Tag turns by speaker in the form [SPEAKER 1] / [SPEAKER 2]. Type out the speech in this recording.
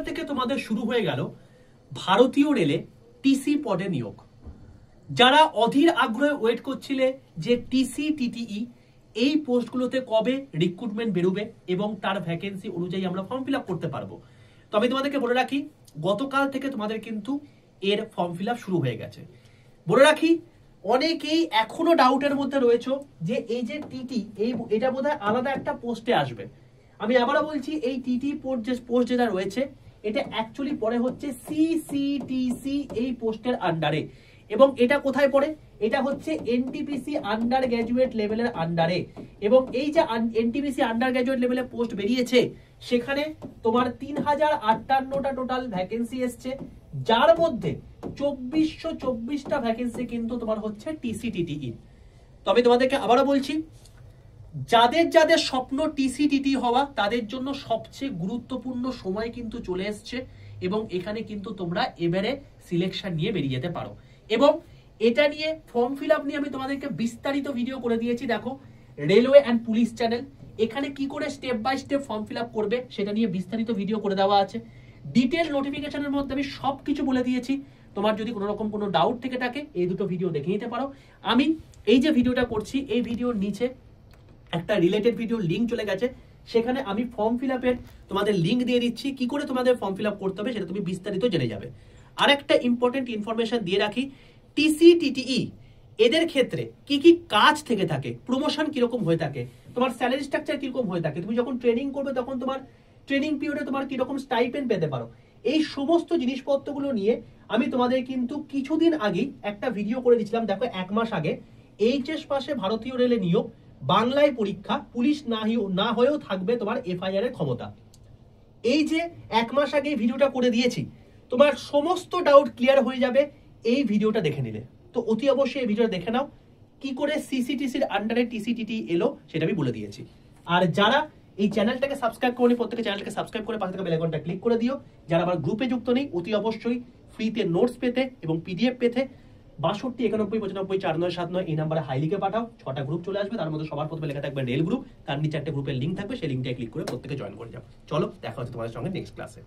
[SPEAKER 1] থেকে তোমাদের শুরু হয়ে গেল ভারতীয় রেলে টিসি পদে নিয়োগ। যারা অধীর আগ্রহে ওয়েট করছিলে যে টিসি টিটিই এই পোস্টগুলোতে কবে রিক্রুটমেন্ট বেরোবে এবং তার ভ্যাকেন্সি অনুযায়ী আমরা ফর্ম ফিল আপ করতে পারবো, তো আমি তোমাদেরকে বলে রাখি গতকাল থেকে তোমাদের কিন্তু এর ফর্ম ফিল আপ শুরু হয়ে গেছে। বলে রাখি অনেকেই এখনো ডাউটের মধ্যে রয়েছে যে এই যে টিটি এটা বোধহয় আলাদা একটা পোস্টে আসবে। আমি আবারও বলছি এই টিটি পোস্ট যেটা রয়েছে এটা অ্যাকচুয়ালি পরে হচ্ছে সিসিটিসি এই পোস্টের আন্ডারে, এবং এটা কোথায় পড়ে? এটা হচ্ছে এনটিপিসি আন্ডার গ্র্যাজুয়েট লেভেলের আন্ডারে। এবং এই যে এনটিপিসি আন্ডার গ্র্যাজুয়েট লেভেলে পোস্ট বেরিয়েছে সেখানে তোমার 3058টা টোটাল ভ্যাকেন্সি এসছে, যার মধ্যে 2424টা ভ্যাকেন্সি কিন্তু তোমার হচ্ছে টিসিটিটিই। তবে তোমাদেরকে আবারও বলছি যাদের যাদের স্বপ্ন টিসিটিটি হওয়া তাদের জন্য সবচেয়ে গুরুত্বপূর্ণ সময় কিন্তু চলে এসছে, এবং এখানে কিন্তু তোমরা এবারে সিলেকশন নিয়ে বেরিয়ে যেতে পারো। এবং এটা নিয়ে ফর্ম ফিল আপ নিয়ে আমি তোমাদেরকে বিস্তারিত ভিডিও করে দিয়েছি, দেখো রেলওয়ে অ্যান্ড পুলিশ চ্যানেল। এখানে কি করে step by step form fill up করবে সেটা নিয়ে বিস্তারিত ভিডিও করে দেওয়া আছে। ডিটেল নোটিফিকেশনের মধ্যে আমি সবকিছু বলে দিয়েছি। তোমার যদি কোনো রকম কোনো ডাউট থেকে থাকে এই দুটো ভিডিও দেখে নিতে পারো। আমি এই যে ভিডিওটা করছি এই ভিডিওর নিচে একটা রিলেটেড ভিডিও লিঙ্ক চলে গেছে, সেখানে আমি ফর্ম ফিল আপের তোমাদের লিঙ্ক দিয়ে দিচ্ছি, কি করে তোমাদের ফর্ম ফিল আপ করতে হবে সেটা তুমি বিস্তারিত জেনে যাবে। আর একটা ইম্পর্টেন্ট ইনফরমেশন দিয়ে রাখি, টিসিটিটিই এদের ক্ষেত্রে কি কি কাজ থেকে থাকে, প্রমোশন কিরকম হয়ে থাকে, তোমার স্যালারি স্ট্রাকচার কিরকম হয়ে থাকে, তুমি যখন ট্রেনিং করবে তখন তোমার ট্রেনিং পিরিয়ডে তোমার কিরকম স্টাইপেন্ড পেতে পারো, এই সমস্ত জিনিসপত্রগুলো নিয়ে আমি তোমাদের কিন্তু কিছুদিন আগেই একটা ভিডিও করে দিয়েছিলাম। দেখো 1 মাস আগে এইচএস পাশে ভারতীয় রেলে নিয়োগ, বাংলায় পরীক্ষা, পুলিশ না হয়েও থাকবে তোমার এফআইআর এর ক্ষমতা। এই যে 1 মাস আগে ভিডিওটা করে দিয়েছি, তোমার সমস্ত ডাউট ক্লিয়ার হয়ে যাবে এই ভিডিওটা দেখে নিলে। তো অতি অবশ্যই এই ভিডিওটা দেখে নাও, কি করে সিসিটিসির আন্ডারে টিসিটিটি এলো সেটা আমি বলে দিয়েছি। আর যারা এই চ্যানেলটাকে সাবস্ক্রাইব করনি প্রত্যেকে চ্যানেলটাকে সাবস্ক্রাইব করে পাশে থাকা বেল আইকনটা ক্লিক করে দিও। যারা আমার গ্রুপে যুক্ত নেই অতি অবশ্যই ফ্রিতে নোটস পেতে এবং পিডিএফ পেতে 62 91 95 4979 এই নাম্বারে হাই লিখে পাঠাও। 6টা গ্রুপ চলে আসবে, তার মধ্যে সবার প্রথমে লেখা থাকবে রেল গ্রুপ, তার নিচে একটা গ্রুপের লিঙ্ক থাকবে, সেই লিঙ্কটা ক্লিক করে প্রত্যেকে জয়েন করে যাও। চলো দেখা হচ্ছে তোমাদের সঙ্গে নেক্সট ক্লাসে।